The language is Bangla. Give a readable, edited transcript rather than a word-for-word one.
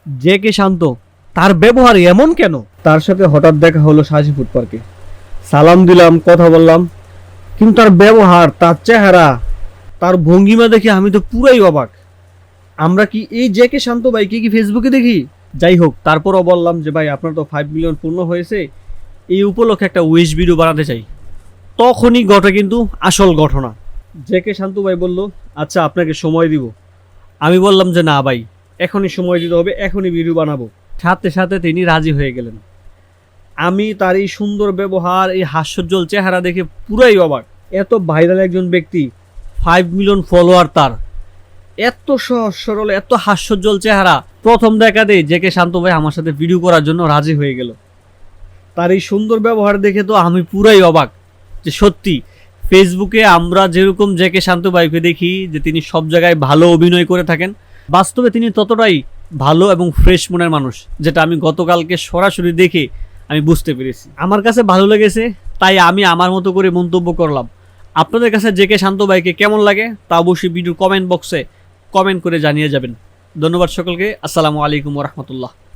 যে কে শান্ত, তার ব্যবহার এমন কেন? তার সাথে হঠাৎ দেখা হলো সাজি ফুড পার্কে। সালাম দিলাম, কথা বললাম, কিন্তু তার ব্যবহার, তার চেহারা, তার ভঙ্গিমা দেখে আমি তো পুরাই অবাক। আমরা কি এই যে কে শান্ত ভাইকে কি ফেসবুকে দেখি? যাই হোক, তারপরও বললাম যে ভাই আপনার তো 5 মিলিয়ন পূর্ণ হয়েছে, এই উপলক্ষে একটা উইশ ভিডিও বানাতে চাই। তখনই ঘটে কিন্তু আসল ঘটনা। যে কে শান্ত ভাই বলল, আচ্ছা আপনাকে সময় দিব। আমি বললাম যে না ভাই, এখনই সময় দিতে হবে, এখনই ভিডিও বানাবো। সাথে সাথে তিনি রাজি হয়ে গেলেন। আমি তার এই সুন্দর ব্যবহার, এই হাস্যোজ্জ্বল চেহারা দেখে পুরাই অবাক। এত ভাইরাল একজন ব্যক্তি, 5 মিলিয়ন ফলোয়ার তার, এত সহজ সরল, এত হাস্যোজ্জ্বল চেহারা, প্রথম দেখাতেই যে কে শান্ত ভাই আমার সাথে ভিডিও করার জন্য রাজি হয়ে গেল। তার এই সুন্দর ব্যবহার দেখে তো আমি পুরাই অবাক যে সত্যি ফেসবুকে আমরা যেরকম যে কে শান্ত ভাইকে দেখি যে তিনি সব জায়গায় ভালো অভিনয় করে থাকেন, বাস্তবে তিনি ততটাই ভালো এবং ফ্রেশ মনের মানুষ, যেটা আমি গতকালকে সরাসরি দেখে আমি বুঝতে পেরেছি। আমার কাছে ভালো লেগেছে, তাই আমি আমার মতো করে মন্তব্য করলাম। আপনাদের কাছে যে কে শান্ত ভাইকে কেমন লাগে তা অবশ্যই ভিডিওর কমেন্ট বক্সে কমেন্ট করে জানিয়ে যাবেন। ধন্যবাদ সকলকে। আসসালামু আলাইকুম ওয়া রাহমাতুল্লাহ।